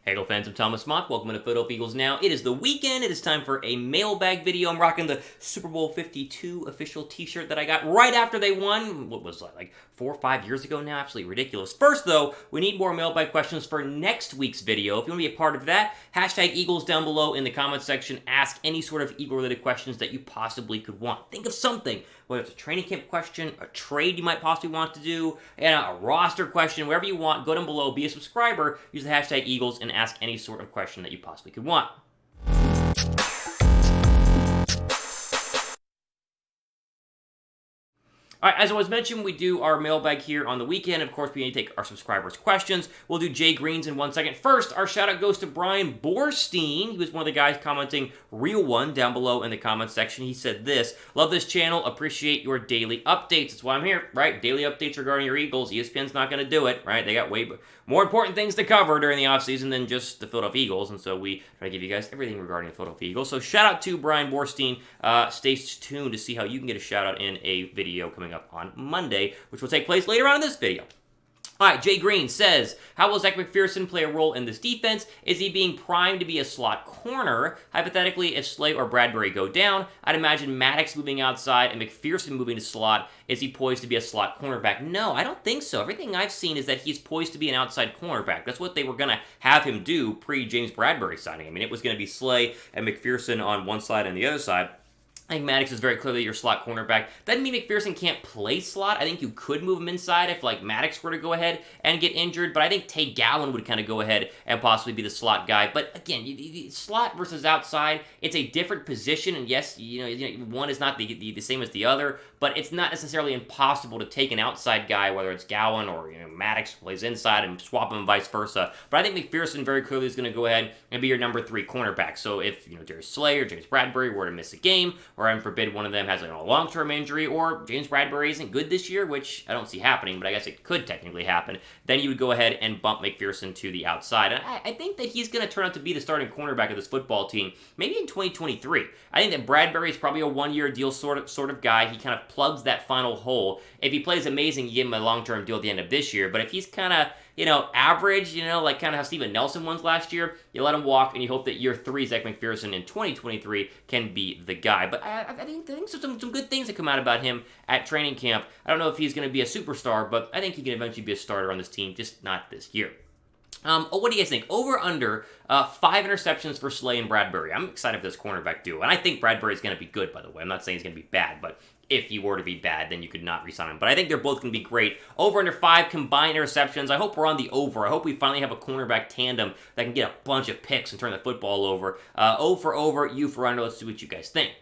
Hey, Eagle fans, I'm Thomas Mott. Welcome to Philadelphia Eagles Now. It is the weekend. It is time for a mailbag video. I'm rocking the Super Bowl 52 official t-shirt that I got right after they won. What was that, like 4 or 5 years ago now? Absolutely ridiculous. First, though, we need more mailbag questions for next week's video. If you want to be a part of that, hashtag Eagles down below in the comments section. Ask any sort of Eagle-related questions that you possibly could want. Think of something, whether it's a training camp question, a trade you might possibly want to do, and a roster question, wherever you want. Go down below, be a subscriber, use the hashtag Eagles, and ask any sort of question that you possibly could want. All right, as I was mentioned, we do our mailbag here on the weekend. Of course, we need to take our subscribers' questions. We'll do Jay Green's in 1 second. First, our shout-out goes to Brian Borstein. He was one of the guys commenting Real One down below in the comments section. He said this: love this channel, appreciate your daily updates. That's why I'm here, right? Daily updates regarding your Eagles. ESPN's not going to do it, right? They got way more important things to cover during the offseason than just the Philadelphia Eagles, and so we try to give you guys everything regarding the Philadelphia Eagles. So shout-out to Brian Borstein. Stay tuned to see how you can get a shout-out in a video coming up on Monday, which will take place later on in this video. All right, Jay Green says, how will Zach McPherson play a role in this defense? Is he being primed to be a slot corner? Hypothetically, if Slay or Bradberry go down, I'd imagine Maddox moving outside and McPherson moving to slot. Is he poised to be a slot cornerback? No, I don't think so. Everything I've seen is that he's poised to be an outside cornerback. That's what they were going to have him do pre-James Bradberry signing. I mean, it was going to be Slay and McPherson on one side and the other side. I think Maddox is very clearly your slot cornerback. Doesn't mean McPherson can't play slot. I think you could move him inside if, like, Maddox were to go ahead and get injured, but I think Tay Gowan would kind of go ahead and possibly be the slot guy. But, again, slot versus outside, it's a different position, and yes, one is not the same as the other, but it's not necessarily impossible to take an outside guy, whether it's Gowan or Maddox plays inside, and swap him and vice versa. But I think McPherson very clearly is going to go ahead and be your number 3 cornerback. So if, Darius Slay or James Bradberry were to miss a game, or heaven forbid one of them has a long-term injury, or James Bradberry isn't good this year, which I don't see happening, but I guess it could technically happen, then you would go ahead and bump McPherson to the outside. And I think that he's going to turn out to be the starting cornerback of this football team, maybe in 2023. I think that Bradberry is probably a one-year deal sort of guy. He kind of plugs that final hole. If he plays amazing, you give him a long-term deal at the end of this year, but if he's kind of average, like kind of how Steven Nelson was last year, you let him walk, and you hope that year 3, Zach McPherson in 2023 can be the guy. But I think some good things that come out about him at training camp. I don't know if he's going to be a superstar, but I think he can eventually be a starter on this team, just not this year. What do you guys think? Over under 5 interceptions for Slay and Bradberry. I'm excited for this cornerback duo, and I think Bradberry is going to be good, by the way. I'm not saying he's going to be bad, but if he were to be bad, then you could not re-sign him. But I think they're both going to be great. Over under 5 combined interceptions. I hope we're on the over. I hope we finally have a cornerback tandem that can get a bunch of picks and turn the football over. O for over, U for under. Let's see what you guys think.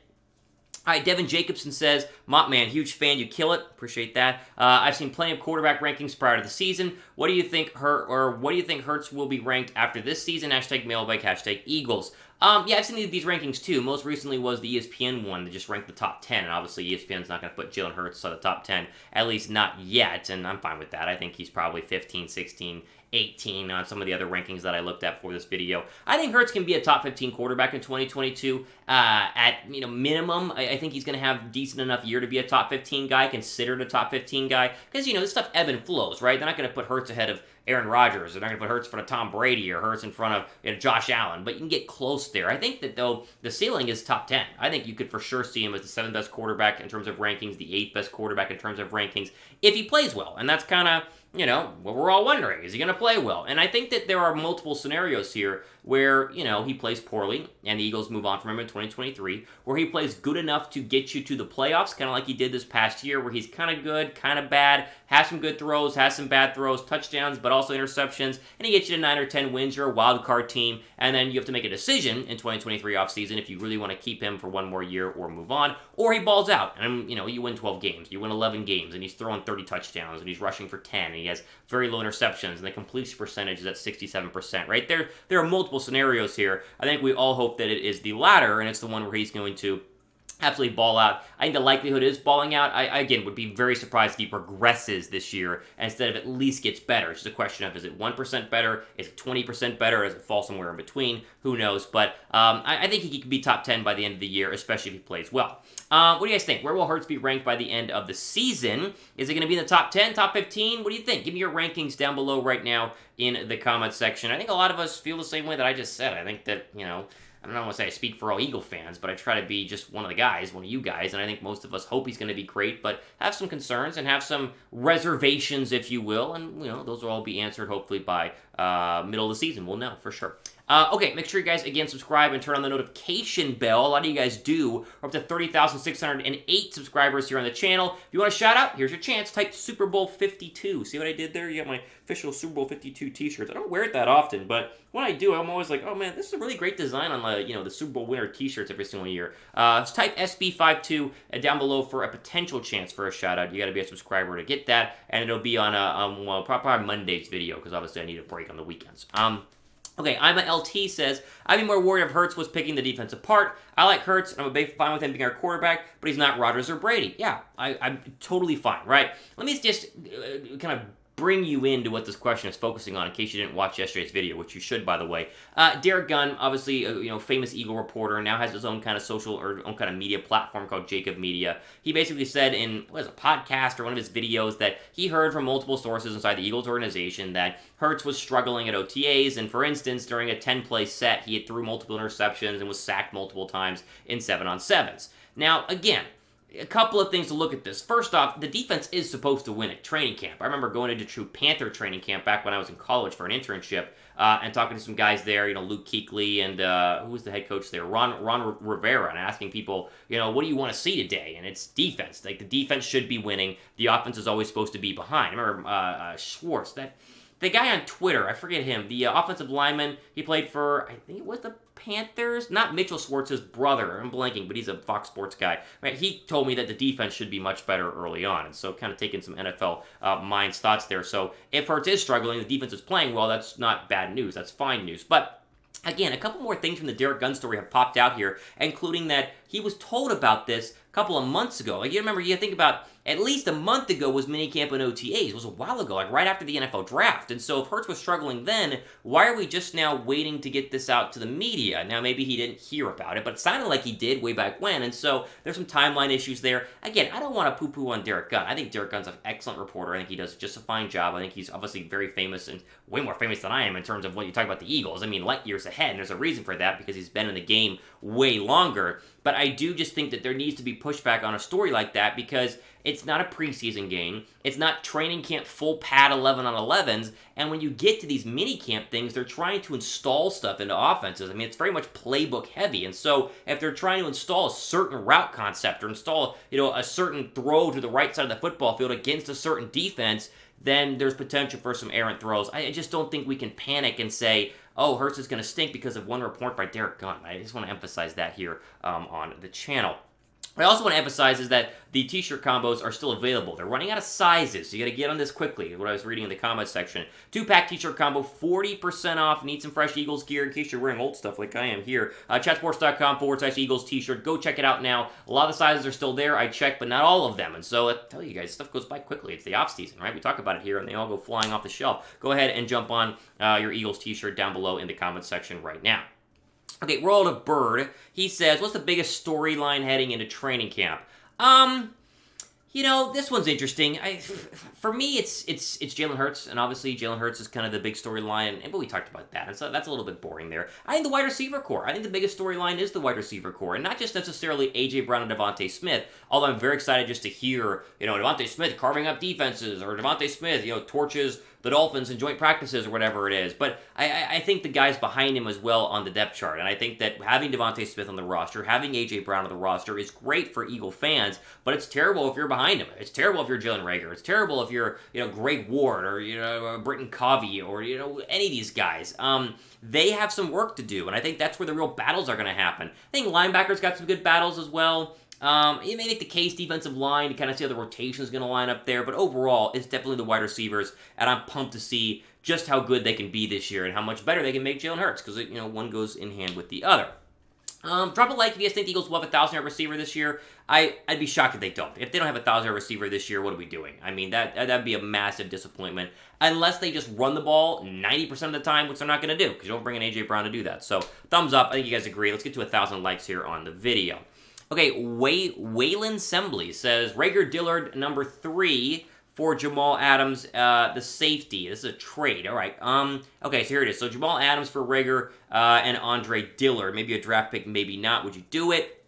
All right, Devin Jacobson says, Mott man, huge fan, you kill it. Appreciate that. I've seen plenty of quarterback rankings prior to the season. What do you think Hurts will be ranked after this season? Hashtag mailbag, hashtag Eagles. Yeah, I've seen these rankings too. Most recently was the ESPN one that just ranked the top 10, and obviously ESPN's not going to put Jalen Hurts on the top 10, at least not yet, and I'm fine with that. I think he's probably 15, 16, 18 on some of the other rankings that I looked at for this video. I think Hurts can be a top 15 quarterback in 2022 at minimum. I think he's going to have a decent enough year to be a top 15 guy, considered a top 15 guy, because this stuff ebb and flows, right? They're not going to put Hurts ahead of Aaron Rodgers. They're not going to put Hurts in front of Tom Brady or Hurts in front of Josh Allen, but you can get close there. I think that, though, the ceiling is top 10. I think you could for sure see him as the 7th best quarterback in terms of rankings, the 8th best quarterback in terms of rankings, if he plays well. And that's kind of, what we're all wondering. Is he going to play well? And I think that there are multiple scenarios here where, he plays poorly and the Eagles move on from him in 2023, where he plays good enough to get you to the playoffs, kind of like he did this past year, where he's kind of good, kind of bad, has some good throws, has some bad throws, touchdowns, but also interceptions, and he gets you to 9 or 10 wins. You're a wild card team, and then you have to make a decision in 2023 offseason if you really want to keep him for one more year or move on, or he balls out, and, you win 12 games, you win 11 games, and he's throwing 30 touchdowns, and he's rushing for 10, and he has very low interceptions, and the completion percentage is at 67%, right? There are multiple scenarios here. I think we all hope that it is the latter, and it's the one where he's going to absolutely ball out. I think the likelihood is balling out. I again, would be very surprised if he progresses this year instead of at least gets better. It's just a question of, is it 1% better? Is it 20% better? Does it fall somewhere in between? Who knows? But I think he could be top 10 by the end of the year, especially if he plays well. What do you guys think? Where will Hurts be ranked by the end of the season? Is it going to be in the top 10, top 15? What do you think? Give me your rankings down below right now in the comments section. I think a lot of us feel the same way that I just said. I think that, I don't want to say I speak for all Eagle fans, but I try to be just one of the guys, one of you guys, and I think most of us hope he's going to be great, but have some concerns and have some reservations, if you will, and, those will all be answered hopefully by middle of the season. We'll know for sure. Okay, make sure you guys, again, subscribe and turn on the notification bell. A lot of you guys do. We're up to 30,608 subscribers here on the channel. If you want a shout-out, here's your chance. Type Super Bowl 52. See what I did there? You got my official Super Bowl 52 t-shirts. I don't wear it that often, but when I do, I'm always like, oh, man, this is a really great design on, the Super Bowl winner t-shirts every single year. Just type SB52 down below for a potential chance for a shout-out. You got to be a subscriber to get that, and it'll be on probably Monday's video, because obviously I need a break on the weekends. Okay, I'm a LT says, I'd be more worried if Hurts was picking the defense apart. I like Hurts, and I'm fine with him being our quarterback, but he's not Rodgers or Brady. Yeah, I'm totally fine, right? Let me just kind of bring you into what this question is focusing on in case you didn't watch yesterday's video, which you should, by the way. Derrick Gunn, obviously, famous Eagle reporter, now has his own kind of social or own kind of media platform called JAKIB Media. He basically said in, a podcast or one of his videos that he heard from multiple sources inside the Eagles organization that Hurts was struggling at OTAs, and for instance, during a 10-play set, he had threw multiple interceptions and was sacked multiple times in 7-on-7s. Now, again, a couple of things to look at this. First off, the defense is supposed to win at training camp. I remember going into True Panther training camp back when I was in college for an internship and talking to some guys there, Luke Kuechly and who was the head coach there? Ron Rivera, and asking people, what do you want to see today? And it's defense. Like, the defense should be winning. The offense is always supposed to be behind. I remember Schwartz, the guy on Twitter, I forget him, the offensive lineman, he played for, I think it was the Panthers, not Mitchell Schwartz's brother, I'm blanking, but he's a Fox Sports guy. Right? He told me that the defense should be much better early on, and so kind of taking some NFL mind's thoughts there. So if Hurts is struggling, the defense is playing well, that's not bad news, that's fine news. But again, a couple more things from the Derrick Gunn story have popped out here, including that he was told about this a couple of months ago. Like, you think about at least a month ago was minicamp and OTAs. It was a while ago, like right after the NFL draft. And so if Hurts was struggling then, why are we just now waiting to get this out to the media? Now, maybe he didn't hear about it, but it sounded like he did way back when. And so there's some timeline issues there. Again, I don't want to poo-poo on Derrick Gunn. I think Derrick Gunn's an excellent reporter. I think he does just a fine job. I think he's obviously very famous and way more famous than I am in terms of what you talk about the Eagles. I mean, light years ahead, and there's a reason for that because he's been in the game way longer. But I do just think that there needs to be pushback on a story like that because it's not a preseason game. It's not training camp full pad 11-on-11s. And when you get to these mini camp things, they're trying to install stuff into offenses. I mean, it's very much playbook heavy. And so if they're trying to install a certain route concept or install, a certain throw to the right side of the football field against a certain defense, then there's potential for some errant throws. I just don't think we can panic and say, oh, Hurts is going to stink because of one report by Derrick Gunn. I just want to emphasize that here on the channel. I also want to emphasize is that the t-shirt combos are still available. They're running out of sizes, so you got to get on this quickly, what I was reading in the comments section. 2-pack t-shirt combo, 40% off. Need some fresh Eagles gear in case you're wearing old stuff like I am here. Chatsports.com/Eagles t-shirt. Go check it out now. A lot of the sizes are still there. I checked, but not all of them. And so I tell you guys, stuff goes by quickly. It's the off-season, right? We talk about it here, and they all go flying off the shelf. Go ahead and jump on your Eagles t-shirt down below in the comments section right now. Okay, World of Bird, he says, what's the biggest storyline heading into training camp? This one's interesting. For me, it's Jalen Hurts, and obviously Jalen Hurts is kind of the big storyline, but we talked about that, and so that's a little bit boring there. I think the wide receiver core. I think the biggest storyline is the wide receiver core, and not just necessarily A.J. Brown and Devontae Smith, although I'm very excited just to hear, Devontae Smith carving up defenses, or Devontae Smith, torches the Dolphins in joint practices or whatever it is. But I think the guys behind him as well on the depth chart. And I think that having Devontae Smith on the roster, having A.J. Brown on the roster is great for Eagle fans, but it's terrible if you're behind him. It's terrible if you're Jalen Reagor. It's terrible if you're, Greg Ward or, Britton Covey or, any of these guys. They have some work to do, and I think that's where the real battles are going to happen. I think linebackers got some good battles as well. You may make the case defensive line to kind of see how the rotation is going to line up there, but overall, it's definitely the wide receivers, and I'm pumped to see just how good they can be this year and how much better they can make Jalen Hurts, because one goes in hand with the other. Drop a like if you guys think the Eagles will have a 1,000-yard receiver this year. I'd be shocked if they don't. If they don't have a 1,000-yard receiver this year, what are we doing? I mean, that'd be a massive disappointment. Unless they just run the ball 90% of the time, which they're not going to do, because you don't bring in A.J. Brown to do that. So, thumbs up. I think you guys agree. Let's get to 1,000 likes here on the video. Okay, Waylon Sembley says, Rager Dillard, number 3 for Jamal Adams, the safety. This is a trade. All right. Okay, so here it is. So Jamal Adams for Rager and Andre Dillard. Maybe a draft pick, maybe not. Would you do it?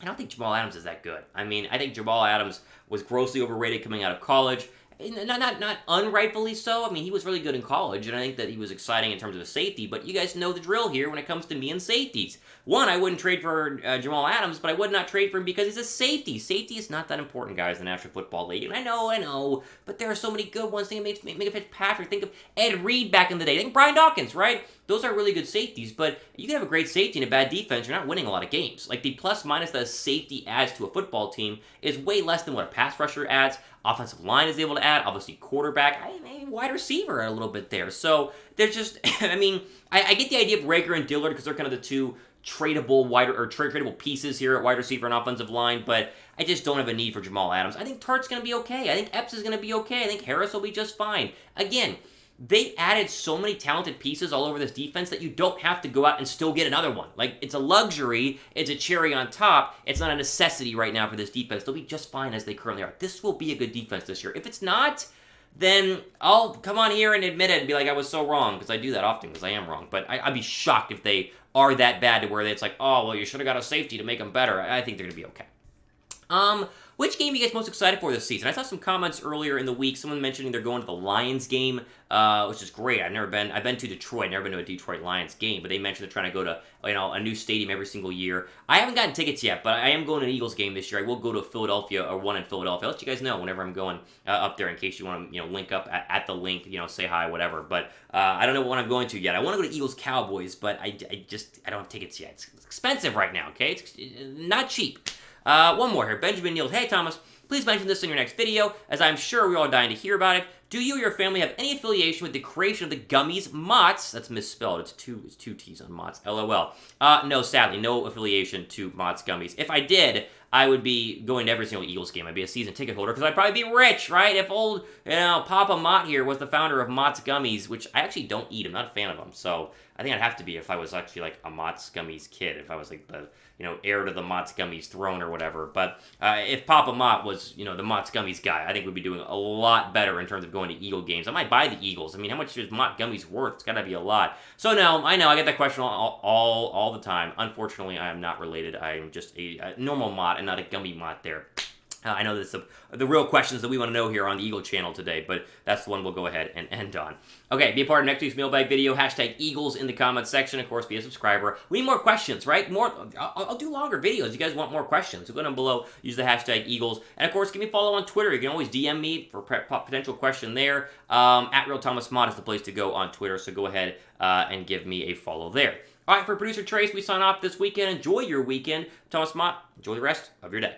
I don't think Jamal Adams is that good. I mean, I think Jamal Adams was grossly overrated coming out of college. Not unrightfully so. I mean, he was really good in college, and I think that he was exciting in terms of a safety, but you guys know the drill here when it comes to me and safeties. One, I wouldn't trade for Jamal Adams, but I would not trade for him because he's a safety. Safety is not that important, guys, in the National Football League. And I know, but there are so many good ones. Think of Minka Fitzpatrick. Think of Ed Reed back in the day. Think of Brian Dawkins, right? Those are really good safeties, but you can have a great safety and a bad defense. You're not winning a lot of games. Like, the plus-minus that a safety adds to a football team is way less than what a pass rusher adds. Offensive line is able to add. Obviously, quarterback. Maybe wide receiver a little bit there. So, there's just, I mean, I get the idea of Rager and Dillard because they're kind of the two tradable tradable pieces here at wide receiver and offensive line, but I just don't have a need for Jamal Adams. I think Tartt's going to be okay. I think Epps is going to be okay. I think Harris will be just fine. Again, they added so many talented pieces all over this defense that you don't have to go out and still get another one. Like, it's a luxury. It's a cherry on top. It's not a necessity right now for this defense. They'll be just fine as they currently are. This will be a good defense this year. If it's not, then I'll come on here and admit it and be like, I was so wrong, because I do that often because I am wrong. But I'd be shocked if they are that bad to where it's like, oh, well, you should have got a safety to make them better. I think they're going to be okay. Which game are you guys most excited for this season? I saw some comments earlier in the week, someone mentioning they're going to the Lions game, which is great. I've been to Detroit, never been to a Detroit Lions game, but they mentioned they're trying to go to, a new stadium every single year. I haven't gotten tickets yet, but I am going to an Eagles game this year. I will go to Philadelphia, or one in Philadelphia. I'll let you guys know whenever I'm going up there in case you want to, link up at the link, say hi, whatever. But I don't know what I'm going to yet. I want to go to Eagles Cowboys, but I don't have tickets yet. It's expensive right now, okay? It's not cheap. One more here. Benjamin Niels. Hey, Thomas. Please mention this in your next video, as I'm sure we're all dying to hear about it. Do you or your family have any affiliation with the creation of the gummies Mott's? That's misspelled. It's two T's on Mott's. LOL. No, sadly, no affiliation to Mott's gummies. If I did, I would be going to every single Eagles game. I'd be a season ticket holder because I'd probably be rich, right? If old, Papa Mott here was the founder of Mott's Gummies, which I actually don't eat. I'm not a fan of them. So I think I'd have to be if I was actually like a Mott's Gummies kid, if I was like the, heir to the Mott's Gummies throne or whatever. But if Papa Mott was, the Mott's Gummies guy, I think we'd be doing a lot better in terms of going to Eagle games. I might buy the Eagles. I mean, how much is Mott Gummies worth? It's got to be a lot. So no, I know, I get that question all the time. Unfortunately, I am not related. I am just a normal Mott and not a gummy Mott there. I know that's the real questions that we want to know here on the Eagle channel today, but that's the one we'll go ahead and end on. Okay, be a part of next week's mailbag video. Hashtag Eagles in the comments section. Of course, be a subscriber. We need more questions, right? I'll do longer videos. You guys want more questions, so go down below. Use the hashtag Eagles. And, of course, give me a follow on Twitter. You can always DM me for potential question there. At Real Thomas Mott is the place to go on Twitter, so go ahead and give me a follow there. All right, for producer Trace, we sign off this weekend. Enjoy your weekend. Thomas Mott, enjoy the rest of your day.